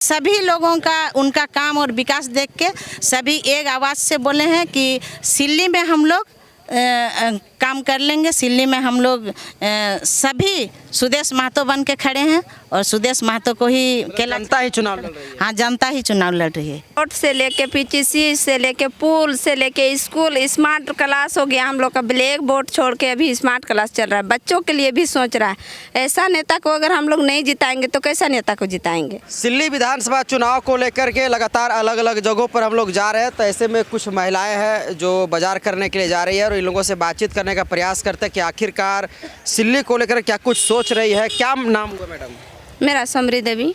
सभी लोगों का उनका काम और विकास देख के सभी एक आवाज़ से बोले हैं कि सिल्ली में हम लोग काम कर लेंगे। सिल्ली में हम लोग सभी सुदेश महतो बन के खड़े हैं और सुदेश महतो को ही जनता ही चुनाव लड़ रही है। हाँ, जनता ही चुनाव लड़ रही है। रोड से लेके पीटीसी से लेके पुल से लेके स्कूल स्मार्ट क्लास हो गया। हम लोग का ब्लैक बोर्ड छोड़ के अभी स्मार्ट क्लास चल रहा है। बच्चों के लिए भी सोच रहा है। ऐसा नेता को अगर हम लोग नहीं जिताएंगे तो कैसा नेता को जिताएंगे। सिल्ली विधानसभा चुनाव को लेकर के लगातार अलग अलग जगहों पर हम लोग जा रहे हैं, तो ऐसे में कुछ महिलाएं हैं जो बाजार करने के लिए जा रही है और इन लोगों से बातचीत करने का प्रयास करते हैं कि आखिरकार सिल्ली को लेकर क्या कुछ सोच रही है। क्या नाम हुआ मैडम? मेरा समरी देवी।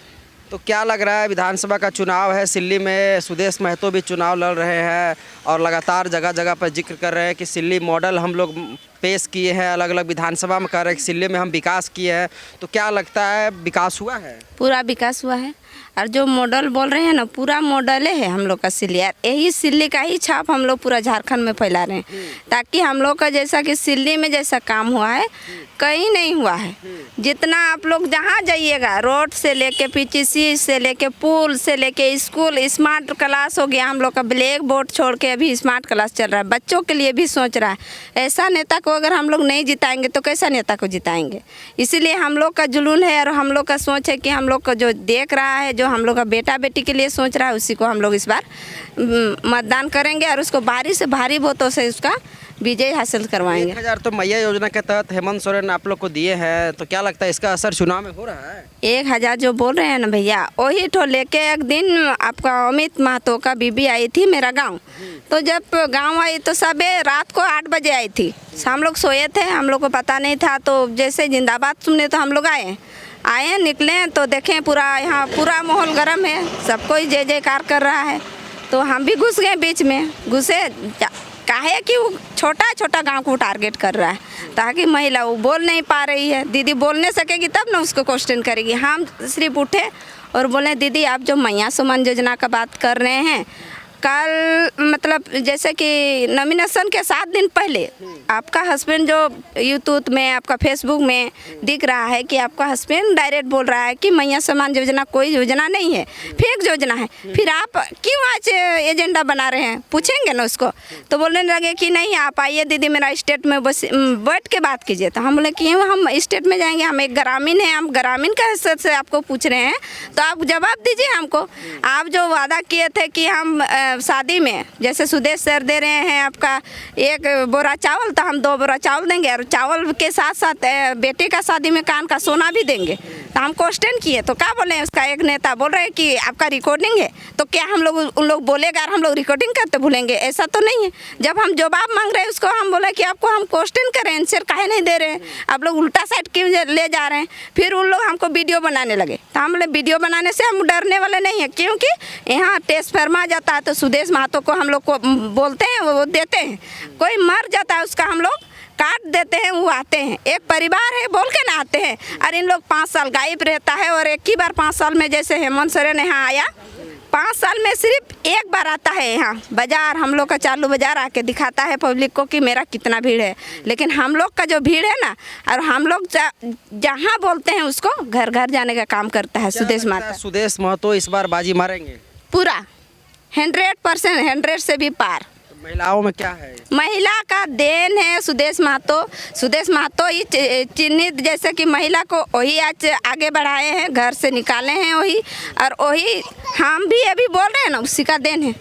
तो क्या लग रहा है, विधानसभा का चुनाव है, सिल्ली में सुदेश महतो भी चुनाव लड़ रहे हैं और लगातार जगह जगह पर जिक्र कर रहे हैं कि सिल्ली मॉडल हम लोग पेश किए हैं, अलग अलग विधानसभा में कर रहे हैं कि सिल्ली में हम विकास किए हैं। तो क्या लगता है, विकास हुआ है? पूरा विकास हुआ है और जो मॉडल बोल रहे हैं ना, पूरा मॉडल है हम लोग का सिल्ली। यही सिल्ली का ही छाप हम लोग पूरा झारखंड में फैला रहे हैं, ताकि हम लोग का जैसा कि सिल्ली में जैसा काम हुआ है कहीं नहीं हुआ है। जितना आप लोग जहाँ जाइएगा, रोड से लेके पीटीसी से लेके पुल से लेके स्कूल स्मार्ट क्लास हो गया। हम लोग का ब्लैक बोर्ड छोड़ के अभी स्मार्ट क्लास चल रहा है। बच्चों के लिए भी सोच रहा है। ऐसा नेता को अगर हम लोग नहीं जिताएंगे तो कैसा नेता को जिताएंगे। इसीलिए हम लोग का जुनून है और हम लोग का सोच है कि हम लोग का जो देख रहा है, जो हम लोग का बेटा बेटी के लिए सोच रहा है, उसी को हम लोग इस बार मतदान करेंगे और उसको भारी से भारी वोटों से उसका विजय हासिल करवाएंगे। 1000 तो मैया योजना के तहत हेमंत सोरेन आप लोग को दिए हैं, तो क्या लगता है इसका असर चुनाव में हो रहा है? 1000 जो बोल रहे हैं ना भैया, वही ठो लेके एक दिन आपका अमित महतो का बीबी आई थी मेरा गांव। तो जब गांव आई तो सब रात को 8 बजे आई थी। हम लोग सोए थे, हम लोग को पता नहीं था। तो जैसे जिंदाबाद सुनने तो हम लोग आए निकले तो देखें पूरा यहाँ पूरा माहौल गर्म है, सब कोई जय जयकार कर रहा है। तो हम भी घुस गए बीच में। घुसे काहे कि वो छोटा छोटा गांव को टारगेट कर रहा है, ताकि महिला वो बोल नहीं पा रही है। दीदी बोलने सकेगी तब ना उसको क्वेश्चन करेगी। हम सिर्फ उठे और बोले दीदी आप जो मैया सम्मान योजना का बात कर रहे हैं, कल मतलब जैसे कि नॉमिनेशन के 7 दिन पहले आपका हस्बैंड जो यूट्यूब में आपका फेसबुक में दिख रहा है कि आपका हस्बैंड डायरेक्ट बोल रहा है कि मैया सम्मान योजना कोई योजना नहीं है, फेक योजना है। फिर आप क्यों आज एजेंडा बना रहे हैं, पूछेंगे ना उसको। तो बोलने लगे कि नहीं आप आइए दीदी मेरा स्टेट में बस बैठ के बात कीजिए। तो हम बोले कि हम स्टेट में जाएंगे, हम एक ग्रामीण हैं, हम ग्रामीण का हैसियत से आपको पूछ रहे हैं, तो आप जवाब दीजिए हमको। आप जो वादा किए थे कि हम शादी में जैसे सुदेश सर दे रहे हैं आपका 1 बोरा चावल, तो हम 2 बोरा चावल देंगे और चावल के साथ साथ बेटे का शादी में कान का सोना भी देंगे। तो हम क्वेश्चन किए तो क्या बोले, उसका एक नेता बोल रहे हैं कि आपका रिकॉर्डिंग है। तो क्या हम लोग उन लोग बोलेगा और हम लोग रिकॉर्डिंग करते भूलेंगे? ऐसा तो नहीं है। जब हम जवाब मांग रहे हैं उसको, हम बोले कि आपको हम क्वेश्चन कर रहे हैं, आंसर काहे नहीं दे रहे हैं, आप लोग उल्टा साइड क्यों ले जा रहे हैं। फिर उन लोग हमको वीडियो बनाने लगे। तो हम बोले वीडियो बनाने से हम डरने वाले नहीं हैं, क्योंकि यहाँ टेस्ट फरमा जाता है तो सुदेश महतो को हम लोग को बोलते हैं, वो देते हैं। कोई मर जाता है उसका हम लोग काट देते हैं, वो आते हैं। एक परिवार है बोल के ना आते हैं। और इन लोग 5 साल गायब रहता है और एक ही बार 5 साल में, जैसे हेमंत सोरेन यहाँ आया 5 साल में सिर्फ एक बार आता है यहाँ बाजार, हम लोग का चालू बाजार आके दिखाता है पब्लिक को कि मेरा कितना भीड़ है। लेकिन हम लोग का जो भीड़ है ना, और हम लोग जहाँ बोलते हैं उसको घर घर जाने का काम करता है सुदेश महतो। सुदेश महतो इस बार बाजी मारेंगे पूरा 100%, 100 से भी पार। महिलाओं में क्या है? महिला का देन है सुदेश महतो। सुदेश महतो ही चिन्हित, जैसे कि महिला को वही आज आगे बढ़ाए हैं, घर से निकाले हैं वही, और वही हम भी अभी बोल रहे हैं ना, उसी का देन है,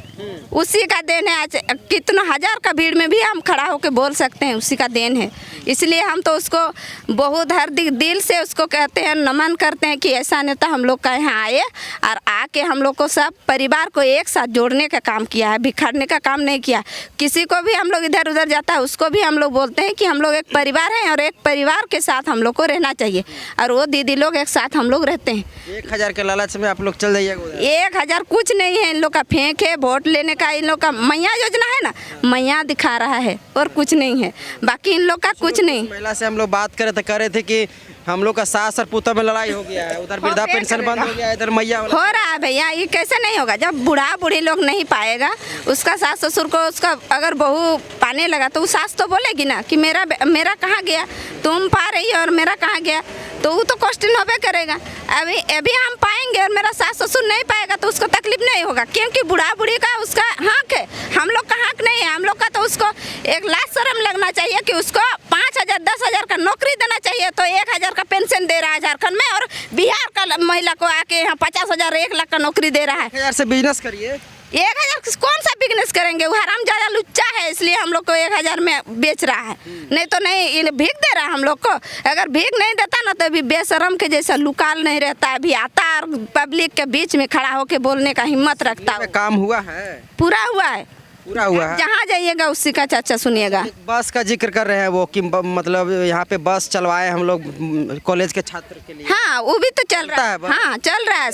उसी का देन है। आज कितना 1000 का भीड़ में भी हम खड़ा होकर बोल सकते हैं, उसी का देन है। इसलिए हम तो उसको बहुत हर दिल से उसको कहते हैं, नमन करते हैं कि ऐसा नेता हम लोग का यहाँ आए और आके हम लोग को सब परिवार को एक साथ जोड़ने का काम किया है, बिखरने का काम नहीं किया। किसी को भी हम लोग इधर उधर जाता है उसको भी हम लोग बोलते हैं कि हम लोग एक परिवार हैं और एक परिवार के साथ हम लोग को रहना चाहिए, और वो दीदी लोग एक साथ हम लोग रहते हैं। 1000 के लालच में आप लोग चल जाइएगा? 1000 कुछ नहीं है, इन लोग का फेंक है वोट लेने का। इन लोग का मैया योजना है ना, मैया दिखा रहा है और कुछ नहीं है, बाकी इन लोग का कुछ नहीं। महिला से हम लोग बात करे तो कह रहे थे कि हम लोग का सास और पुतों में लड़ाई हो गया है, उधर वृद्धा पेंशन बंद हो गया है, इधर मैया हो रहा है भैया। ये कैसे नहीं होगा, जब बूढ़ा बूढ़ी लोग नहीं पाएगा, उसका सास ससुर को उसका अगर बहू पाने लगा तो वो सास तो बोलेगी ना कि मेरा कहाँ गया, तुम पा रही हो और मेरा कहाँ गया। तो वो तो क्वेश्चन होबे करेगा। अभी अभी हम पाएंगे और मेरा सास ससुर नहीं पाएगा तो उसको तकलीफ नहीं होगा, क्योंकि बूढ़ा बूढ़ी का उसका हक है, हम लोग का हक नहीं है। हम लोग का तो उसको एक लाख शर्म लगना चाहिए कि उसको 5,000 10,000 का नौकरी देना चाहिए, तो 1,000 का पेंशन दे रहा है झारखंड में, और बिहार का महिला को आके यहाँ 50,000 1 लाख का नौकरी दे रहा है। 1,000 से बिजनेस करिए। 1,000 कौन सा बिजनेस करेंगे? वो हराम ज्यादा लुच्चा है, इसलिए हम लोग को 1,000 में बेच रहा है। नहीं तो नहीं, ये भीख दे रहा है हम लोग को। अगर भीख नहीं देता ना तो अभी बेशरम के जैसा लुकाल नहीं रहता, अभी आता और पब्लिक के बीच में खड़ा होके बोलने का हिम्मत रखता है। काम हुआ है, पूरा हुआ है, पूरा हुआ है। जहाँ जाइएगा उसी का चर्चा सुनिएगा। बस का जिक्र कर रहे हैं वो कि मतलब यहाँ पे बस चलवाए हम लोग कॉलेज के छात्र के लिए। हाँ, वो भी तो चल रहा है। बस? हाँ, चल रहा है।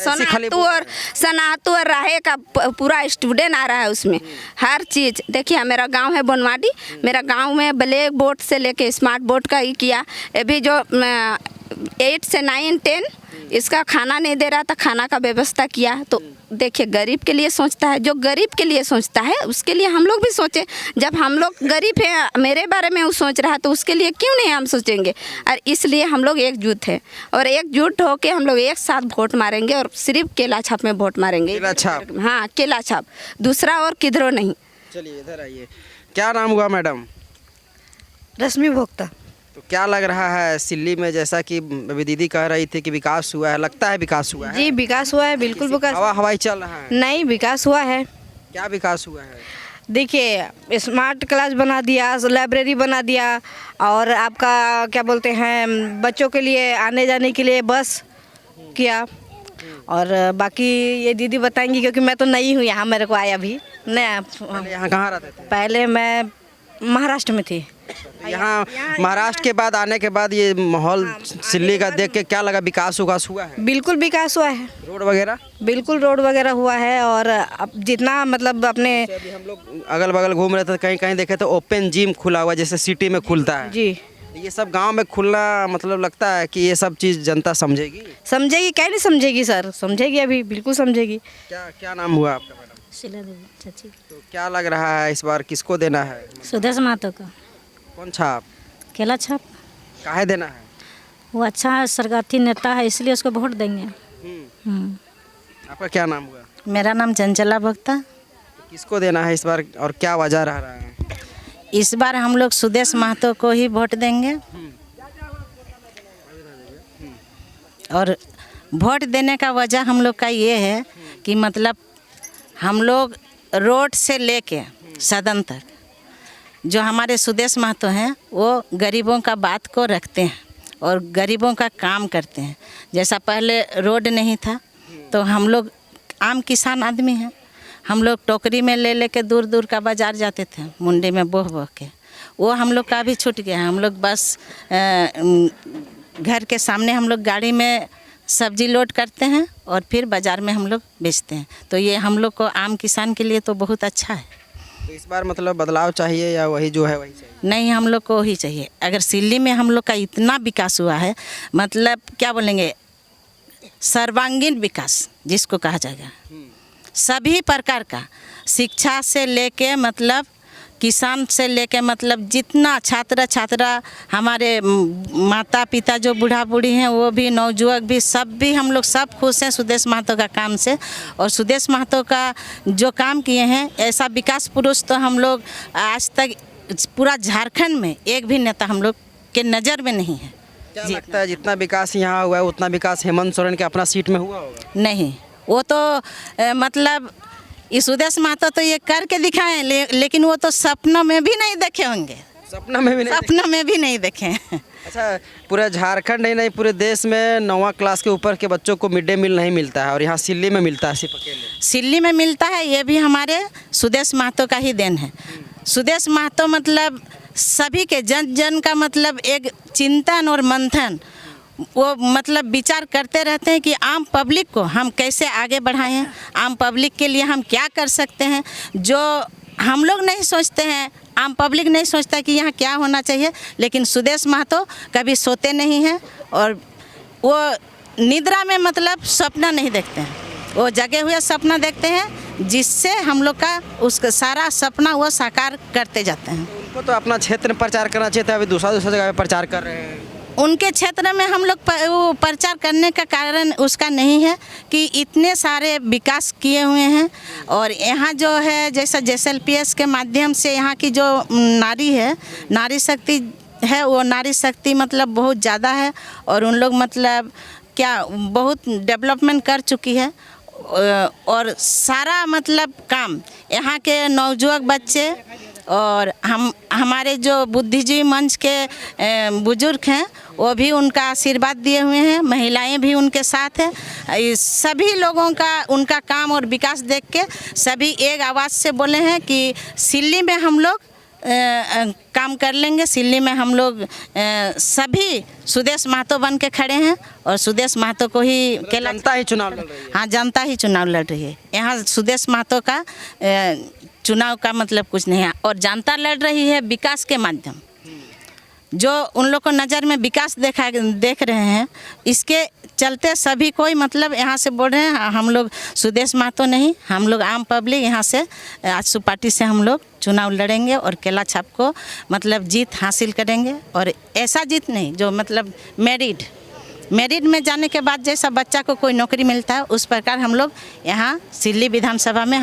सनातु और राहे का पूरा स्टूडेंट आ रहा है उसमें, हर चीज़। देखिए मेरा गांव है बनवाडी, मेरा गांव में ब्लैक बोर्ड से लेके स्मार्ट बोर्ड का ही किया। अभी जो 8 से 9 10 इसका खाना नहीं दे रहा था, खाना का व्यवस्था किया। तो देखिए गरीब के लिए सोचता है, जो गरीब के लिए सोचता है उसके लिए हम लोग भी सोचें। जब हम लोग गरीब हैं, मेरे बारे में वो सोच रहा है, तो उसके लिए क्यों नहीं हम सोचेंगे? और इसलिए हम लोग एकजुट हैं, और एकजुट होकर हम लोग एक साथ वोट मारेंगे, और सिर्फ केला छाप में वोट मारेंगे। केला छाप? हाँ, केला छाप, दूसरा और किधरों नहीं। चलिए इधर आइए। क्या नाम हुआ मैडम? रश्मि भोक्ता। तो क्या लग रहा है सिल्ली में, जैसा कि अभी दीदी कह रही थी कि विकास हुआ है, लगता है विकास हुआ है? जी विकास हुआ है, बिल्कुल विकास। हवाई चल रहा है? नहीं, विकास हुआ है। क्या विकास हुआ है? देखिए स्मार्ट क्लास बना दिया, लाइब्रेरी बना दिया, और आपका क्या बोलते हैं बच्चों के लिए आने जाने के लिए बस किया। और बाकी ये दीदी बताएंगी, क्योंकि मैं तो नई हूँ यहाँ, मेरे को आया भी नया। पहले यहाँ कहाँ रहते थे? पहले मैं महाराष्ट्र में थी। यहाँ महाराष्ट्र के बाद आने के बाद ये माहौल सिल्ली का देख के क्या लगा, विकास हुआ है? बिल्कुल विकास हुआ है। रोड वगैरह? बिल्कुल रोड वगैरह हुआ है। और अब जितना मतलब अपने अभी हम लोग अगल बगल घूम रहे थे, कहीं कहीं देखे तो ओपन जिम खुला हुआ, जैसे सिटी में खुलता है। जी, ये सब गांव में खुलना मतलब लगता है कि ये सब चीज़ जनता समझेगी? समझेगी, क्या नहीं समझेगी सर, समझेगी, अभी बिल्कुल समझेगी। क्या क्या नाम हुआ आपका मैडम? शीला देवी चाची। तो क्या लग रहा है इस बार किसको देना है? सुदेश महतो का कौन छाप? केला छाप। काहे देना है? वो अच्छा है, सरगार्थी नेता है, इसलिए उसको वोट देंगे। आपका क्या नाम हुआ? मेरा नाम चंचला भोक्ता। तो किसको देना है इस बार और क्या वजह रह रहा है? इस बार हम लोग सुदेश महतो को ही वोट देंगे। और वोट देने का वजह हम लोग का ये है कि मतलब हम लोग रोड से लेके सदन तक जो हमारे सुदेश महतो हैं वो गरीबों का बात को रखते हैं और गरीबों का काम करते हैं। जैसा पहले रोड नहीं था तो हम लोग आम किसान आदमी हैं, हम लोग टोकरी में ले लेके दूर दूर का बाज़ार जाते थे, मुंडी में बोह बोह के। वो हम लोग का भी छूट गया है। हम लोग बस घर के सामने हम लोग गाड़ी में सब्जी लोड करते हैं और फिर बाज़ार में हम लोग बेचते हैं। तो ये हम लोग को आम किसान के लिए तो बहुत अच्छा है। तो इस बार मतलब बदलाव चाहिए या वही जो है वही चाहिए? नहीं, हम लोग को ही चाहिए। अगर सिल्ली में हम लोग का इतना विकास हुआ है, मतलब क्या बोलेंगे, सर्वांगीण विकास जिसको कहा जाएगा, सभी प्रकार का, शिक्षा से लेके मतलब किसान से लेके मतलब जितना छात्र छात्रा, हमारे माता पिता जो बूढ़ा बूढ़ी हैं वो भी, नवजुवक भी, सब भी हम लोग सब खुश हैं सुदेश महतो का काम से। और सुदेश महतो का जो काम किए हैं, ऐसा विकास पुरुष तो हम लोग आज तक पूरा झारखंड में एक भी नेता हम लोग के नज़र में नहीं है। क्या लगता है जितना विकास यहाँ हुआ है उतना विकास हेमंत सोरेन के अपना सीट में हुआ होगा? नहीं, वो तो मतलब इस सुदेश महतो तो ये करके दिखाएं, लेकिन वो तो सपनों में भी नहीं देखे होंगे। सपना में भी नहीं? सपनों में भी नहीं देखे। अच्छा, पूरे झारखंड नहीं पूरे देश में 9वां क्लास के ऊपर के बच्चों को मिड डे मील नहीं मिलता है और यहाँ सिल्ली में मिलता है सिर्फ अकेले। सिल्ली में मिलता है, ये भी हमारे सुदेश महतो का ही देन है। सुदेश महतो मतलब सभी के जन जन का मतलब एक चिंतन और मंथन, वो मतलब विचार करते रहते हैं कि आम पब्लिक को हम कैसे आगे बढ़ाएं, आम पब्लिक के लिए हम क्या कर सकते हैं, जो हम लोग नहीं सोचते हैं, आम पब्लिक नहीं सोचता कि यहाँ क्या होना चाहिए। लेकिन सुदेश महतो कभी सोते नहीं हैं और वो निद्रा में मतलब सपना नहीं देखते हैं, वो जगे हुए सपना देखते हैं, जिससे हम लोग का उसका सारा सपना वो साकार करते जाते हैं। उनको तो अपना क्षेत्र में प्रचार करना चाहिए था, अभी दूसरा जगह पे प्रचार कर रहे हैं। उनके क्षेत्र में हम लोग वो प्रचार करने का कारण उसका नहीं है कि इतने सारे विकास किए हुए हैं। और यहाँ जो है जैसा JSLPS के माध्यम से यहाँ की जो नारी है, नारी शक्ति है, वो नारी शक्ति मतलब बहुत ज़्यादा है और उन लोग मतलब क्या बहुत डेवलपमेंट कर चुकी है। और सारा मतलब काम यहाँ के नवयुवक बच्चे और हमारे जो बुद्धिजीवी मंच के बुजुर्ग हैं वो भी उनका आशीर्वाद दिए हुए हैं, महिलाएं भी उनके साथ हैं। सभी लोगों का उनका काम और विकास देख के सभी एक आवाज़ से बोले हैं कि सिल्ली में हम लोग काम कर लेंगे। सिल्ली में हम लोग सभी सुदेश महतो बन के खड़े हैं और सुदेश महतो को ही केला जनता ही चुनाव लड़ रही है। हाँ, जनता ही चुनाव लड़ रही है। यहाँ सुदेश महतो का चुनाव का मतलब कुछ नहीं है और जनता लड़ रही है विकास के माध्यम। जो उन लोग को नज़र में विकास देख रहे हैं, इसके चलते सभी कोई मतलब यहाँ से बोल रहे हैं हम लोग सुदेश महतो नहीं, हम लोग आम पब्लिक यहाँ से आजसू पार्टी से हम लोग चुनाव लड़ेंगे और केला छाप को मतलब जीत हासिल करेंगे। और ऐसा जीत नहीं जो मतलब मेरिट में जाने के बाद जैसा बच्चा को कोई नौकरी मिलता है उस प्रकार हम लोग यहाँ सिल्ली विधानसभा में